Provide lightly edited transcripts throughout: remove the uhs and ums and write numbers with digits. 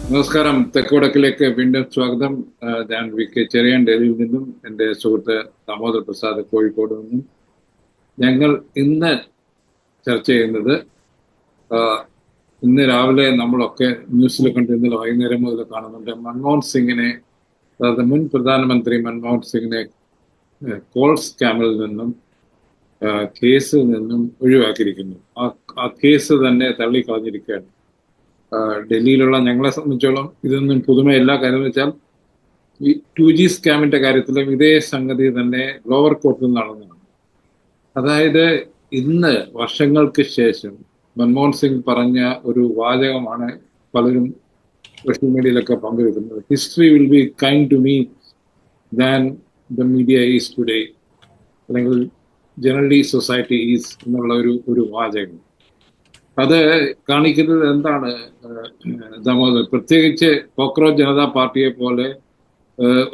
നമസ്കാരം. തെക്കുവടക്കിലേക്ക് വീണ്ടും സ്വാഗതം. ഞാൻ വി കെ ചെറിയാൻ, ഡൽഹിയിൽ നിന്നും. എൻ്റെ സുഹൃത്ത് ദാമോദർ പ്രസാദ്, കോഴിക്കോട് നിന്നും. ഞങ്ങൾ ഇന്ന് ചർച്ച ചെയ്യുന്നത്, ഇന്ന് രാവിലെ നമ്മളൊക്കെ ന്യൂസിൽ കണ്ട്, ഇന്നലെ വൈകുന്നേരം മുതൽ കാണുന്നുണ്ട്, മൻമോഹൻ സിംഗിനെ, അതായത് മുൻ പ്രധാനമന്ത്രി മൻമോഹൻ സിംഗിനെ കോൾ സ്കാമിൽ നിന്നും കേസിൽ നിന്നും ഒഴിവാക്കിയിരിക്കുന്നു. ആ കേസ് തന്നെ തള്ളിക്കളഞ്ഞിരിക്കുകയാണ്. ഡൽഹിയിലുള്ള ഞങ്ങളെ സംബന്ധിച്ചോളം ഇതൊന്നും പുതുമയല്ല. കാര്യം എന്ന് വെച്ചാൽ ഈ 2G സ്കാമിന്റെ കാര്യത്തിലും ഇതേ സംഗതി തന്നെ ലോവർ കോർട്ടിൽ നടന്നതാണ്. അതായത് ഇന്ന് വർഷങ്ങൾക്ക് ശേഷം മൻമോഹൻ സിംഗ് പറഞ്ഞ ഒരു വാചകമാണ് പലരും സോഷ്യൽ മീഡിയയിലൊക്കെ പങ്കുവെക്കുന്നത്. History will be kind to me than the media is today, അല്ലെങ്കിൽ ജനറലി സൊസൈറ്റി ഈസ് എന്നുള്ള ഒരു വാചകം. അത് കാണിക്കുന്നത് എന്താണ്? ദാമോദർ, പ്രത്യേകിച്ച് കോക്രോച്ച് ജനതാ പാർട്ടിയെ പോലെ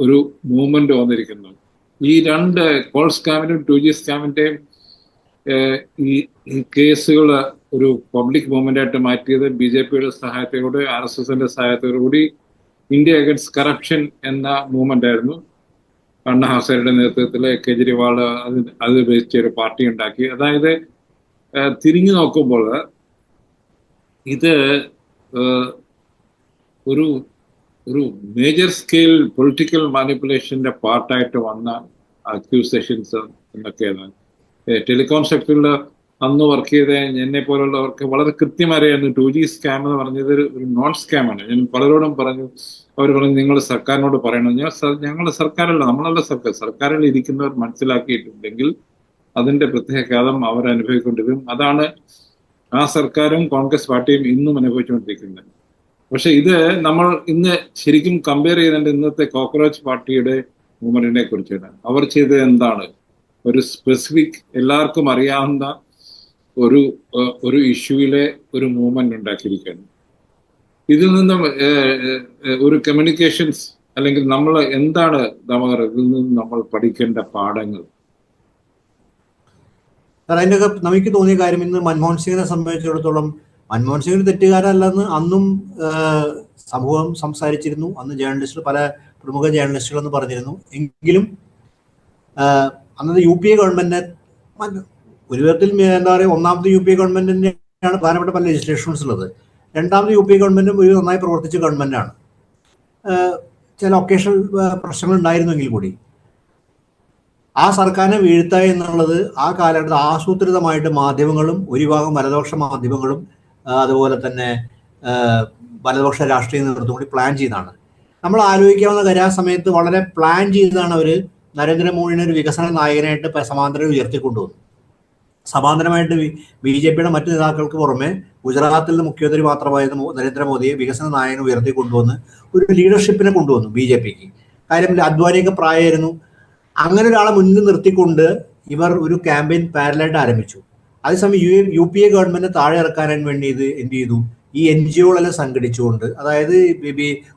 ഒരു മൂവ്മെന്റ് വന്നിരിക്കുന്നു. ഈ രണ്ട് കോൾ സ്കാമിനും 2G സ്കാമിന്റെയും ഈ കേസുകൾ ഒരു പബ്ലിക് മൂവ്മെന്റ് ആയിട്ട് മാറ്റിയത് BJPയുടെ സഹായത്തോടെ, RSSന്റെ സഹായത്തോടുകൂടി ഇന്ത്യ അഗൻസ്റ്റ് കറപ്ഷൻ എന്ന മൂവ്മെന്റ് ആയിരുന്നു. അണ്ണ ഹസാരെയുടെ നേതൃത്വത്തിൽ കേജ്രിവാൾ അത് വെച്ച് ഒരു പാർട്ടി ഉണ്ടാക്കി. അതായത് തിരിഞ്ഞു നോക്കുമ്പോൾ ഇത് ഒരു ഒരു മേജർ സ്കെയിൽ പൊളിറ്റിക്കൽ മാനിപ്പുലേഷന്റെ പാർട്ടായിട്ട് വന്ന അക്യൂസേഷൻസ് എന്നൊക്കെയാണ്. ടെലികോം സെക്ടറിൽ അന്ന് വർക്ക് ചെയ്ത എന്നെ പോലുള്ളവർക്ക് വളരെ കൃത്യമായിരുന്നു 2G സ്കാം എന്ന് പറഞ്ഞത് ഒരു നോൺ സ്കാമാണ്. ഞാൻ പലരോടും പറഞ്ഞു. അവർ പറഞ്ഞു, നിങ്ങൾ സർക്കാരിനോട് പറയണം. ഞങ്ങളുടെ സർക്കാരല്ല, നമ്മളല്ല സർക്കാരിൽ ഇരിക്കുന്നവർ മനസ്സിലാക്കിയിട്ടുണ്ടെങ്കിൽ അതിന്റെ പ്രത്യാഘാതം അവർ അനുഭവിക്കൊണ്ടിരിക്കും. അതാണ് ആ സർക്കാരും കോൺഗ്രസ് പാർട്ടിയും ഇന്നും അനുഭവിച്ചുകൊണ്ടിരിക്കുന്നത്. പക്ഷെ ഇത് നമ്മൾ ഇന്ന് ശരിക്കും കമ്പയർ ചെയ്തേണ്ട ഇന്നത്തെ കോക്രോച്ച് പാർട്ടിയുടെ മൂവ്മെന്റിനെ കുറിച്ചാണ്. അവർ ചെയ്തത് എന്താണ്? ഒരു സ്പെസിഫിക് എല്ലാവർക്കും അറിയാവുന്ന ഒരു ഇഷ്യൂവിലെ ഒരു മൂവ്മെന്റ് ഉണ്ടാക്കിയിരിക്കുകയാണ്. ഇതിൽ നിന്നും ഒരു കമ്മ്യൂണിക്കേഷൻസ്, അല്ലെങ്കിൽ നമ്മൾ എന്താണ് ഇതിൽ നിന്ന് നമ്മൾ പഠിക്കേണ്ട പാഠങ്ങൾ? അതിൻ്റെ നമുക്ക് തോന്നിയ കാര്യം, ഇന്ന് മൻമോഹൻ സിംഗിനെ സംബന്ധിച്ചിടത്തോളം മൻമോഹൻ സിംഗിന് തെറ്റുകാരല്ലെന്ന് അന്നും സമൂഹം സംസാരിച്ചിരുന്നു. അന്ന് ജേർണലിസ്റ്റുകൾ, പല പ്രമുഖ ജേർണലിസ്റ്റുകളെന്ന് പറഞ്ഞിരുന്നു. എങ്കിലും അന്നത്തെ UPA ഗവൺമെന്റിനെ ഒരു വിധത്തിൽ എന്താ പറയുക, ഒന്നാമത്തെ UPA ഗവൺമെന്റിൻ്റെയാണ് പ്രധാനപ്പെട്ട പല ലെജിസ്ലേഷൻസ് ഉള്ളത്. രണ്ടാമത്തെ UPA ഗവൺമെന്റും ഒരു നന്നായി പ്രവർത്തിച്ച ഗവൺമെന്റാണ്. ചില ഒക്കേഷണൽ പ്രശ്നങ്ങൾ ഉണ്ടായിരുന്നെങ്കിൽ കൂടി ആ സർക്കാരിനെ വീഴ്ത്തുക എന്നുള്ളത് ആ കാലഘട്ടത്തിൽ ആസൂത്രിതമായിട്ട് മാധ്യമങ്ങളും, ഭൂരിഭാഗം വലതുപക്ഷ മാധ്യമങ്ങളും അതുപോലെ തന്നെ വലതുപക്ഷ രാഷ്ട്രീയ നേതൃത്വം കൂടി പ്ലാൻ ചെയ്താണ്. നമ്മൾ ആലോചിക്കാവുന്ന കാര്യം, ആ സമയത്ത് വളരെ പ്ലാൻ ചെയ്താണ് അവർ നരേന്ദ്രമോദിനെ ഒരു വികസന നായകനായിട്ട് സമാന്തരം ഉയർത്തിക്കൊണ്ടുവന്നു. സമാന്തരമായിട്ട് BJPയുടെ മറ്റു നേതാക്കൾക്ക് പുറമെ ഗുജറാത്തിൽ മുഖ്യമന്ത്രി മാത്രമായിരുന്നു നരേന്ദ്രമോദിയെ വികസന നായകനെ ഉയർത്തിക്കൊണ്ടുവന്ന് ഒരു ലീഡർഷിപ്പിനെ കൊണ്ടുവന്നു BJPക്ക്. കാര്യം അദ്വാനിയൊക്കെ പ്രായമായിരുന്നു. അങ്ങനെ ഒരാളെ മുന്നിൽ നിർത്തിക്കൊണ്ട് ഇവർ ഒരു ക്യാമ്പയിൻ പാരലായിട്ട് ആരംഭിച്ചു. അതേസമയം UPA ഗവൺമെന്റ് താഴെ ഇറക്കാനാൻ വേണ്ടി ഇത് എന്ത് ചെയ്തു? ഈ NGOകളെല്ലാം സംഘടിച്ചുകൊണ്ട്, അതായത്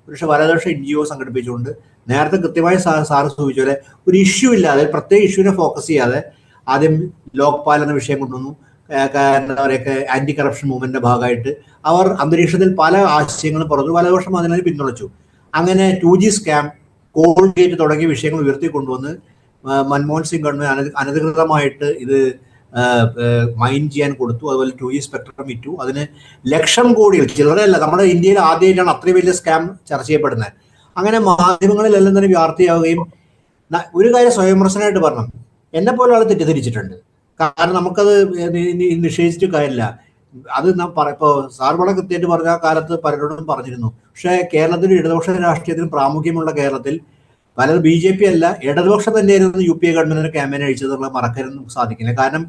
ഒരു വലതുപക്ഷ NGO സംഘടിപ്പിച്ചുകൊണ്ട്, നേരത്തെ കൃത്യമായി സാറ് സൂചിപ്പിച്ച പോലെ ഒരു ഇഷ്യൂ ഇല്ലാതെ, പ്രത്യേക ഇഷ്യൂവിനെ ഫോക്കസ് ചെയ്യാതെ ആദ്യം ലോക്പാൽ എന്ന വിഷയം കൊണ്ടുവന്നു. എന്താ പറയുക, ആന്റി കറപ്ഷൻ മൂവ്മെന്റിന്റെ ഭാഗമായിട്ട് അവർ അന്തരീക്ഷത്തിൽ പല ആശയങ്ങളും പറഞ്ഞു. വലതുപക്ഷം അതിനെ പിന്തുണച്ചു. അങ്ങനെ 2G സ്കാം, കോൾഗേറ്റ് തുടങ്ങിയ വിഷയങ്ങൾ ഉയർത്തിക്കൊണ്ടുവന്ന് മൻമോഹൻ സിംഗ് ഗവൺമെന്റ് അനധികൃതമായിട്ട് ഇത് മൈൻ ചെയ്യാൻ കൊടുത്തു. അതുപോലെ 2G സ്പെക്ട്രം വിറ്റു. അതിന് ലക്ഷം കോടികൾ, ചില്ലറയല്ല, നമ്മുടെ ഇന്ത്യയിൽ ആദ്യമായിട്ടാണ് അത്രയും വലിയ സ്കാം ചർച്ച ചെയ്യപ്പെടുന്നത്. അങ്ങനെ മാധ്യമങ്ങളിലെല്ലാം തന്നെ വ്യാപ്തിയാവുകയും, ഒരു കാര്യം സ്വയംപ്രസനായിട്ട് പറഞ്ഞു, എന്നെ പോലെ ആൾ തെറ്റിദ്ധരിച്ചിട്ടുണ്ട്. കാരണം നമുക്കത് നിഷേധിച്ചിട്ട് കാര്യമില്ല. അത് ഇപ്പോൾ സാർ വളരെ കൃത്യമായിട്ട് പറഞ്ഞ കാലത്ത് പലരോടും പറഞ്ഞിരുന്നു. പക്ഷേ കേരളത്തിൽ ഇടതുപക്ഷ രാഷ്ട്രീയത്തിന് പ്രാമുഖ്യമുള്ള കേരളത്തിൽ പലരും BJP അല്ല, ഇടതുപക്ഷം തന്നെയായിരുന്നു UPA ഗവൺമെന്റിന്റെ ക്യാമ്പയിൻ അഴിച്ചതെന്നുള്ള മറക്കാനും സാധിക്കില്ല. കാരണം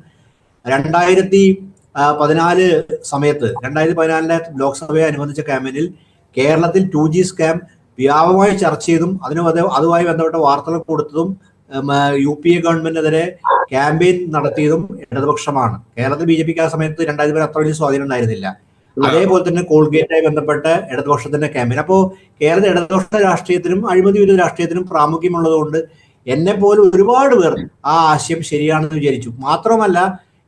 2014 സമയത്ത്, 2014 ലോക്സഭയെ അനുബന്ധിച്ച ക്യാമ്പയിനിൽ കേരളത്തിൽ 2G സ്കാം വ്യാപകമായി ചർച്ച ചെയ്തും അതുമായി ബന്ധപ്പെട്ട വാർത്തകൾ കൊടുത്തതും UPA ഗവൺമെന്റിനെതിരെ ക്യാമ്പയിൻ നടത്തിയതും ഇടതുപക്ഷമാണ്. കേരളത്തിൽ BJPക്ക് ആ സമയത്ത് 2000 അത്ര വലിയ സ്വാധീനം ഉണ്ടായിരുന്നില്ല. അതേപോലെ തന്നെ കോൾഗേറ്റുമായി ബന്ധപ്പെട്ട് ഇടതുപക്ഷത്തിന്റെ ക്യാമ്പയിൻ. അപ്പോൾ കേരള ഇടതുപക്ഷ രാഷ്ട്രീയത്തിനും അഴിമതി വിരുദ്ധ രാഷ്ട്രീയത്തിനും പ്രാമുഖ്യമുള്ളത് കൊണ്ട് എന്നെ പോലെ ഒരുപാട് പേർ ആ ആശയം ശരിയാണെന്ന് വിചാരിച്ചു. മാത്രമല്ല,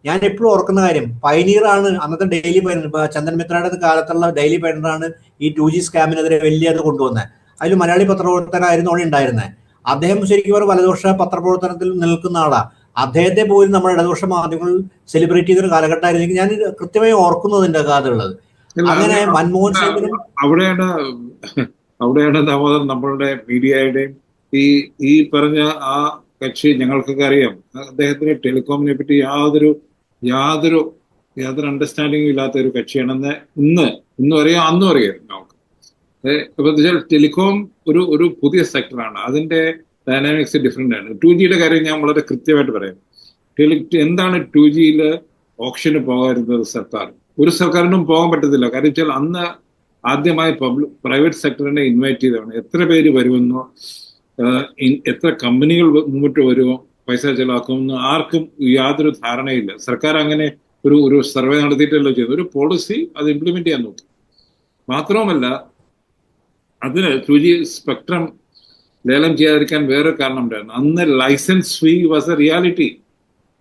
ഞാൻ എപ്പോഴും ഓർക്കുന്ന കാര്യം, പൈനീറാണ് അന്നത്തെ ഡെയിലി പൈനീർ, ചന്ദൻ മിത്രയുടെ കാലത്തുള്ള ഡെയിലി പൈനീറാണ് ഈ 2G സ്കാമിനെതിരെ വലിയ അത് കൊണ്ടുവന്നത്. അതിൽ മലയാളി പത്രപ്രവർത്തകനായിരുന്നു അവിടെ ഉണ്ടായിരുന്നത്. അദ്ദേഹം ശരിക്കും ഒരു വലതുപക്ഷ പത്രപ്രവർത്തനത്തിൽ നിൽക്കുന്ന ആളാണ്. അദ്ദേഹത്തെ പോലും നമ്മുടെ ഇടതുപക്ഷ മാധ്യമങ്ങൾ സെലിബ്രേറ്റ് ചെയ്തൊരു കാലഘട്ടമായിരുന്നെങ്കിൽ ഞാൻ കൃത്യമായി ഓർക്കുന്നതിന്റെ കഥയുള്ളത്. അങ്ങനെ മൻമോഹൻ സിംഗിനും അവിടെയാണ് ദാമോദരൻ നമ്മളുടെ മീഡിയയുടെയും ഈ പറഞ്ഞ ആ കക്ഷി ഞങ്ങൾക്കൊക്കെ അറിയാം, അദ്ദേഹത്തിന് ടെലികോമിനെ പറ്റി യാതൊരു അണ്ടർസ്റ്റാൻഡിങ്ങും ഇല്ലാത്ത ഒരു കക്ഷിയാണെന്ന് ഇന്നും അറിയാം, അന്നും അറിയാം നമുക്ക്. അപ്പൊ ടെലികോം ഒരു പുതിയ സെക്ടറാണ്, അതിന്റെ ഡൈനാമിക്സ് ഡിഫറെന്റ് ആണ്. 2Gയുടെ കാര്യം ഞാൻ വളരെ കൃത്യമായിട്ട് പറയാം. എന്താണ് 2Gയിൽ ഓപ്ഷന് പോകാതിരുന്നത്? ഒരു സർക്കാരിനും പോകാൻ പറ്റത്തില്ല. കാര്യം വെച്ചാൽ അന്ന് ആദ്യമായി പ്രൈവറ്റ് സെക്ടറിനെ ഇൻവൈറ്റ് ചെയ്തതാണ്. എത്ര പേര് വരുമെന്നോ എത്ര കമ്പനികൾ മുമ്പോട്ട് വരുമോ പൈസ ചെലവാക്കുമെന്ന് ആർക്കും യാതൊരു ധാരണയില്ല. സർക്കാർ അങ്ങനെ ഒരു സർവേ നടത്തിയിട്ടല്ലോ ചെയ്തു, ഒരു പോളിസി അത് ഇംപ്ലിമെന്റ് ചെയ്യാൻ നോക്കി. മാത്രവുമല്ല, അതിന് 2G സ്പെക്ട്രം ലേലം ചെയ്യാതിരിക്കാൻ വേറെ കാരണം ഉണ്ടായിരുന്നു. അന്ന് license fee was a reality.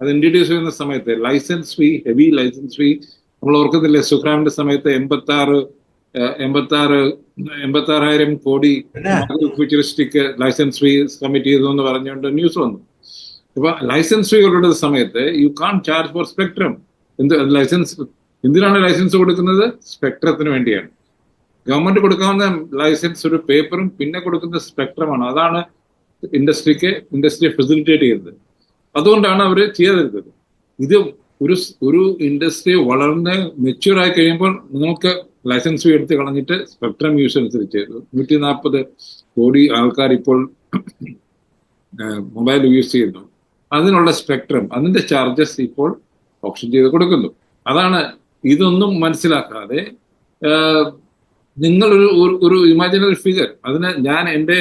അത് ഇൻട്രൊഡ്യൂസ് ചെയ്യുന്ന സമയത്ത് license fee, heavy license fee, നമ്മൾ ഓർക്കുന്നില്ലേ സുഖ്രാമിന്റെ സമയത്ത് 86,000 കോടി ഫ്യൂച്ചറിസ്റ്റിക് ലൈസൻസ് ഫീ കമ്മിറ്റ് ചെയ്തു എന്ന് പറഞ്ഞുകൊണ്ട് ന്യൂസ് വന്നു. അപ്പൊ ലൈസൻസ് ഫീകളുടെ സമയത്ത് യു കാൺ ചാർജ് ഫോർ സ്പെക്ട്രം. എന്തിനാണ് ലൈസൻസ് കൊടുക്കുന്നത്? സ്പെക്ട്രത്തിന് വേണ്ടിയാണ്. ഗവൺമെന്റ് കൊടുക്കാവുന്ന ലൈസൻസ് ഒരു പേപ്പറും പിന്നെ കൊടുക്കുന്ന സ്പെക്ട്രമാണ്. അതാണ് ഇൻഡസ്ട്രി ഫെസിലിറ്റേറ്റ് ചെയ്യുന്നത്. അതുകൊണ്ടാണ് അവർ ചെയ്യാതിരുന്നത്. ഇത് ഒരു ഇൻഡസ്ട്രി വളർന്ന് മെച്യൂർ ആയി കഴിയുമ്പോൾ നിങ്ങൾക്ക് ലൈസൻസ് ഫീ എടുത്ത് കളഞ്ഞിട്ട് സ്പെക്ട്രം യൂസ് അനുസരിച്ച് 140 കോടി ആൾക്കാർ ഇപ്പോൾ മൊബൈൽ യൂസ് ചെയ്യുന്നു. അതിനുള്ള സ്പെക്ട്രം, അതിന്റെ ചാർജസ് ഇപ്പോൾ ഓപ്ഷൻ ചെയ്ത് കൊടുക്കുന്നു. അതാണ് ഇതൊന്നും മനസ്സിലാക്കാതെ നിങ്ങൾ ഒരു ഇമാജിനറി ഫിഗർ, അതിന് ഞാൻ എൻ്റെ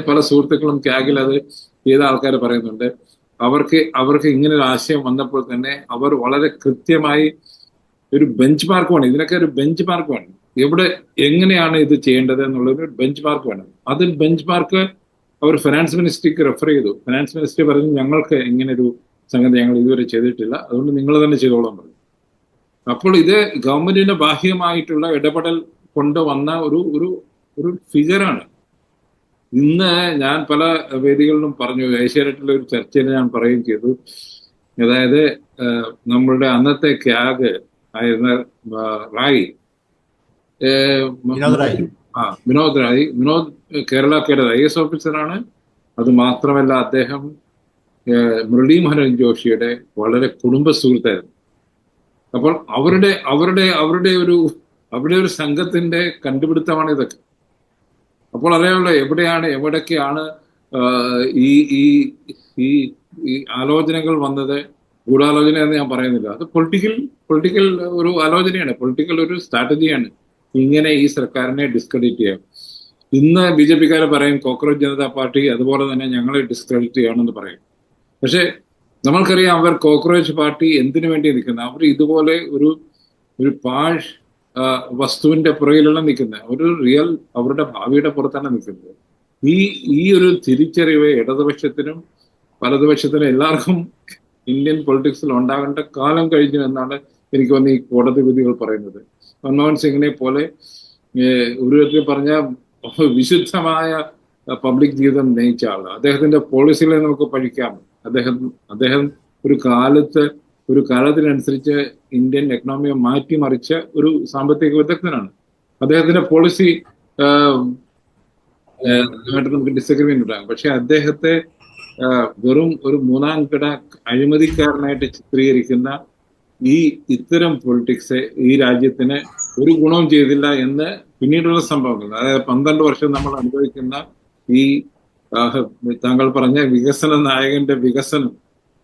പല സുഹൃത്തുക്കളും ക്യാഗിൽ അത് ചെയ്ത ആൾക്കാർ പറയുന്നുണ്ട്. അവർക്ക് ഇങ്ങനെ ഒരു ആശയം വന്നപ്പോൾ തന്നെ അവർ വളരെ കൃത്യമായി ഒരു ബെഞ്ച് മാർക്ക് വേണം. ഇതിനൊക്കെ ഒരു ബെഞ്ച് മാർക്ക് വേണം. എങ്ങനെയാണ് ഇത് ചെയ്യേണ്ടത് എന്നുള്ളൊരു ബെഞ്ച് മാർക്ക് വേണം. അതിൽ ബെഞ്ച് മാർക്ക് അവർ ഫിനാൻസ് മിനിസ്ട്രിക്ക് റെഫർ ചെയ്തു. ഫിനാൻസ് മിനിസ്ട്രി പറഞ്ഞു ഞങ്ങൾക്ക് ഇങ്ങനെ ഒരു സംഗതി ഞങ്ങൾ ഇതുവരെ ചെയ്തിട്ടില്ല, അതുകൊണ്ട് നിങ്ങൾ തന്നെ ചെയ്തോളാൻ പറഞ്ഞു. അപ്പോൾ ഇത് ഗവൺമെന്റിന്റെ ബാഹ്യമായിട്ടുള്ള ഇടപെടൽ കൊണ്ടുവന്ന ഒരു ഫിഗറാണ്. ഇന്ന് ഞാൻ പല വേദികളിലും പറഞ്ഞു, ഏഷ്യാനെറ്റിലെ ഒരു ചർച്ചയിൽ ഞാൻ പറയുകയും ചെയ്തു. അതായത് നമ്മളുടെ അന്നത്തെ ക്യാഗ് ആയിരുന്ന വിനോദ് റായ് കേരള കേഡർ IAS ഓഫീസറാണ്. അത് മാത്രമല്ല അദ്ദേഹം മുരളി മനോഹരൻ ജോഷിയുടെ വളരെ കുടുംബ സുഹൃത്തായിരുന്നു. അപ്പോൾ അവരുടെ ഒരു സംഘത്തിന്റെ കണ്ടുപിടുത്തമാണ് ഇതൊക്കെ. അപ്പോൾ അറിയാമല്ലോ എവിടൊക്കെയാണ് ഈ ആലോചനകൾ വന്നത്. ഗൂഢാലോചന എന്ന് ഞാൻ പറയുന്നില്ല, അത് പൊളിറ്റിക്കൽ ഒരു ആലോചനയാണ്, പൊളിറ്റിക്കൽ ഒരു സ്ട്രാറ്റജിയാണ്. ഇങ്ങനെ ഈ സർക്കാരിനെ ഡിസ്ക്രെഡിറ്റ് ചെയ്യാം. ഇന്ന് BJP-ക്കാരെ പറയും കോക്രോച്ച് ജനതാ പാർട്ടി അതുപോലെ തന്നെ ഞങ്ങളെ ഡിസ്ക്രെഡിറ്റ് ചെയ്യണമെന്ന് പറയും. പക്ഷെ നമ്മൾക്കറിയാം അവർ കോക്രോച്ച് പാർട്ടി എന്തിനു വേണ്ടി നിൽക്കുന്നത്? അവർ ഇതുപോലെ ഒരു പാഷ് വസ്തുവിന്റെ പുറകിലല്ല നിൽക്കുന്നത്, ഒരു റിയൽ അവരുടെ ഭാവിയുടെ പുറത്താണ് നിൽക്കുന്നത്. ഈ ഒരു തിരിച്ചറിവ് ഇടതുപക്ഷത്തിനും വലതുപക്ഷത്തിനും എല്ലാവർക്കും ഇന്ത്യൻ പൊളിറ്റിക്സിൽ ഉണ്ടാകേണ്ട കാലം കഴിഞ്ഞു എന്നാണ് എനിക്ക് തോന്നുന്നത് ഈ കോടതി വിധികൾ പറയുന്നത്. മൻമോഹൻ സിംഗിനെ പോലെ ഒരു വിധത്തിൽ പറഞ്ഞ വിശുദ്ധമായ പബ്ലിക് ജീവിതം നയിച്ച ആള്, അദ്ദേഹത്തിന്റെ പോളിസികളെ നമുക്ക് പഠിക്കാം. അദ്ദേഹം ഒരു കാലത്തിനനുസരിച്ച് ഇന്ത്യൻ എക്കണോമിയെ മാറ്റിമറിച്ച ഒരു സാമ്പത്തിക വിദഗ്ധനാണ്. അദ്ദേഹത്തിന്റെ പോളിസി നമുക്ക് ഡിസഗ്രിമെന്റ് ഉണ്ടാകും. പക്ഷെ അദ്ദേഹത്തെ വെറും ഒരു മൂന്നാം കിട അഴിമതിക്കാരനായിട്ട് ചിത്രീകരിക്കുന്ന ഇത്തരം പൊളിറ്റിക്സ് ഈ രാജ്യത്തിന് ഒരു ഗുണവും ചെയ്തില്ല എന്ന് പിന്നീടുള്ള സംഭവങ്ങൾ, അതായത് 12 വർഷം നമ്മൾ അനുഭവിക്കുന്ന ഈ താങ്കൾ പറഞ്ഞ വികസന നായകന്റെ വികസനം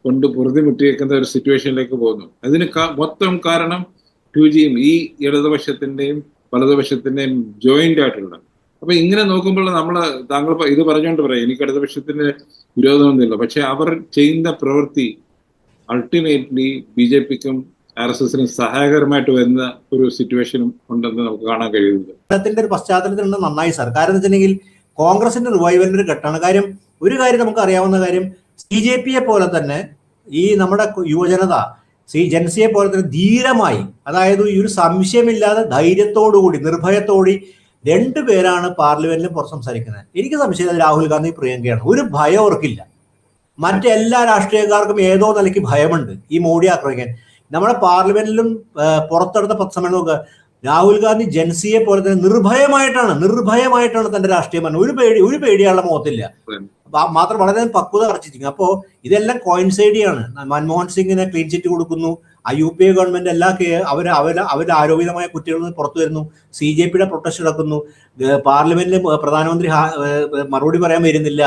കൊണ്ട് പൊറുതിമുട്ടിയേക്കുന്ന ഒരു സിറ്റുവേഷനിലേക്ക് പോകുന്നു. അതിന് മൊത്തം കാരണം 2Gയും ഈ ഇടതുപക്ഷത്തിന്റെയും വലതുപക്ഷത്തിന്റെയും ജോയിന്റ് ആയിട്ടുള്ള. അപ്പൊ ഇങ്ങനെ നോക്കുമ്പോൾ താങ്കൾ ഇത് പറഞ്ഞുകൊണ്ട് പറയാം എനിക്ക് ഇടതുപക്ഷത്തിന്റെ വിരോധമൊന്നുമില്ല. പക്ഷെ അവർ ചെയ്യുന്ന പ്രവൃത്തി അൾട്ടിമേറ്റ്ലി BJP-ക്കും RSSനും സഹായകരമായിട്ട് വരുന്ന ഒരു സിറ്റുവേഷനും ഉണ്ടെന്ന് നമുക്ക് കാണാൻ കഴിയുന്നത്. ത്തിന്റെ ഒരു പശ്ചാത്തലത്തിൽ നന്നായി സാർ. കാരണം എന്ന് വെച്ചിട്ടുണ്ടെങ്കിൽ കോൺഗ്രസിന്റെ റിവൈവലിന്റെ ഒരു ഘട്ടമാണ്. ഒരു കാര്യം നമുക്ക് അറിയാവുന്ന കാര്യം, CJP-യെ പോലെ തന്നെ ഈ നമ്മുടെ യുവജനത ജൻസിയെ പോലെ തന്നെ ധീരമായി, അതായത് ഈ ഒരു സംശയമില്ലാതെ ധൈര്യത്തോടുകൂടി നിർഭയത്തോടി രണ്ടുപേരാണ് പാർലമെന്റിലും പുറത്ത് സംസാരിക്കുന്നത്. എനിക്ക് സംശയം രാഹുൽ ഗാന്ധി പ്രിയങ്കയാണ്. ഒരു ഭയം അവർക്കില്ല. മറ്റെല്ലാ രാഷ്ട്രീയക്കാർക്കും ഏതോ നിലയ്ക്ക് ഭയമുണ്ട് ഈ മോഡി ആക്രമിക്കാൻ. നമ്മുടെ പാർലമെന്റിലും പുറത്തെടുത്ത പത്രസമ്മേളനം നോക്കുക, രാഹുൽ ഗാന്ധി ജൻസിയെ പോലെ തന്നെ നിർഭയമായിട്ടാണ് തന്റെ രാഷ്ട്രീയം പറഞ്ഞത്. ഒരു പേടിയുള്ള മുഖത്തില്ല. മാത്രം വളരെ പക്വത കാണിച്ചിരിക്കുന്നു. അപ്പോൾ ഇതെല്ലാം കോയിൻസൈഡിയാണ്. മൻമോഹൻ സിംഗിന് ക്ലീൻ ചിറ്റ് കൊടുക്കുന്നു, UPA ഗവൺമെന്റ് എല്ലാ അവരുടെ ആരോപിതമായ കുറ്റങ്ങളിൽ നിന്ന് പുറത്തു വരുന്നു, CJPയുടെ പ്രൊട്ടസ്റ്റ് നടക്കുന്നു, പാർലമെന്റിൽ പ്രധാനമന്ത്രി മറുപടി പറയാൻ വരുന്നില്ല,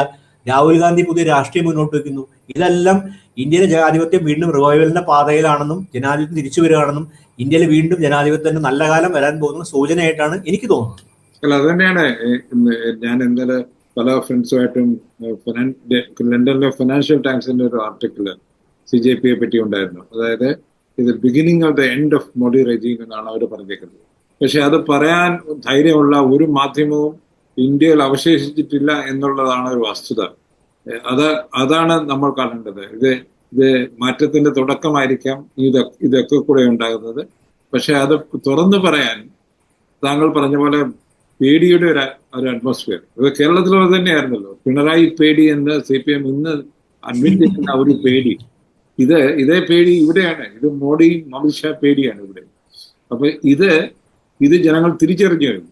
രാഹുൽ ഗാന്ധി പുതിയ രാഷ്ട്രീയം മുന്നോട്ട് വയ്ക്കുന്നു. ഇതെല്ലാം ഇന്ത്യയിലെ ജനാധിപത്യം വീണ്ടും റിവൈവലിന്റെ പാതയിലാണെന്നും ജനാധിപത്യം തിരിച്ചു വരികയാണെന്നും ഇന്ത്യയിൽ വീണ്ടും ജനാധിപത്യത്തിന്റെ നല്ല കാലം വരാൻ പോകുന്ന സൂചനയായിട്ടാണ് എനിക്ക് തോന്നുന്നത്. അല്ല, അത് തന്നെയാണ് ഞാൻ ഇന്നലെ പല ഫ്രണ്ട്സുമായിട്ടും ലണ്ടനിലെ ഫിനാൻഷ്യൽ ടൈംസിന്റെ ഒരു ആർട്ടിക്കിള് CJPയെ പറ്റി ഉണ്ടായിരുന്നു. അതായത് ഇത് beginning of the end of Modi regime എന്നാണ് അവർ പറഞ്ഞേക്കുന്നത്. പക്ഷെ അത് പറയാൻ ധൈര്യമുള്ള ഒരു മാധ്യമവും ഇന്ത്യയിൽ അവശേഷിച്ചിട്ടില്ല എന്നുള്ളതാണ് ഒരു വസ്തുത. അതാണ് നമ്മൾ കാണേണ്ടത്. ഇത് മാറ്റത്തിന്റെ തുടക്കമായിരിക്കാം ഇതൊക്കെ കൂടെ ഉണ്ടാകുന്നത്. പക്ഷെ അത് തുറന്നു പറയാൻ താങ്കൾ പറഞ്ഞ പോലെ പേടിയുടെ ഒരു അറ്റ്മോസ്ഫിയർ ഇത് കേരളത്തിലും തന്നെയായിരുന്നല്ലോ. പിണറായി പേടി എന്ന് CPM ഇന്ന് അഡ്മിറ്റ് ചെയ്യുന്ന ഒരു പേടി, ഇതേ പേടി ഇവിടെയാണ്. ഇത് മോഡി അമിത്ഷാ പേടിയാണ് ഇവിടെ. അപ്പൊ ഇത് ജനങ്ങൾ തിരിച്ചറിഞ്ഞു കഴിഞ്ഞു.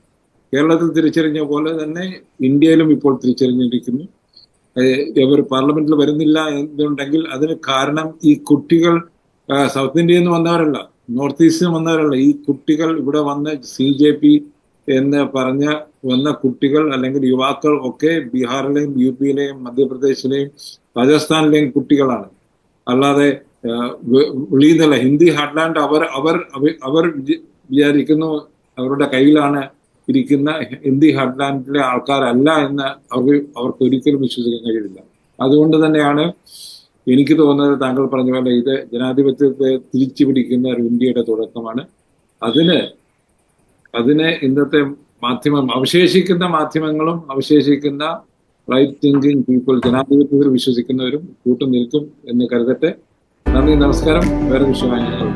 കേരളത്തിൽ തിരിച്ചറിഞ്ഞ പോലെ തന്നെ ഇന്ത്യയിലും ഇപ്പോൾ തിരിച്ചറിഞ്ഞിരിക്കുന്നു. ഇവർ പാർലമെന്റിൽ വരുന്നില്ല എന്നുണ്ടെങ്കിൽ അതിന് കാരണം ഈ കുട്ടികൾ സൗത്ത് ഇന്ത്യയിൽ നിന്ന് വന്നവരല്ല, നോർത്ത് ഈസ്റ്റിൽ നിന്ന് വന്നവരല്ല. ഈ കുട്ടികൾ ഇവിടെ വന്ന് CJP എന്ന് വന്ന കുട്ടികൾ അല്ലെങ്കിൽ യുവാക്കൾ ഒക്കെ ബീഹാറിലെയും UPയിലെയും മധ്യപ്രദേശിലെയും രാജസ്ഥാനിലെയും കുട്ടികളാണ്. അല്ലാതെ വെളിയുന്നല്ല. ഹിന്ദി ഹാർട്ട്ലാൻഡ് അവർ വിചാരിക്കുന്നു അവരുടെ കയ്യിലാണ് ഇരിക്കുന്ന ഹിന്ദി ഹാർട്ട്ലാൻഡിലെ ആൾക്കാരല്ല എന്ന് അവർക്ക് ഒരിക്കലും വിശ്വസിക്കാൻ കഴിയില്ല. അതുകൊണ്ട് തന്നെയാണ് എനിക്ക് തോന്നുന്നത് താങ്കൾ പറഞ്ഞ പോലെ ഇത് ജനാധിപത്യത്തെ തിരിച്ചു പിടിക്കുന്ന ഒരു ഇന്ത്യയുടെ തുടക്കമാണ്. അതിന് ഇന്നത്തെ അവശേഷിക്കുന്ന മാധ്യമങ്ങളും അവശേഷിക്കുന്ന റൈറ്റ് തിങ്കിങ് പീപ്പിൾ, ജനാധിപത്യത്തിൽ വിശ്വസിക്കുന്നവരും കൂട്ടുനിൽക്കും എന്ന് കരുതട്ടെ. നന്ദി, നമസ്കാരം. വേറെ വിഷയമായി ഞങ്ങൾ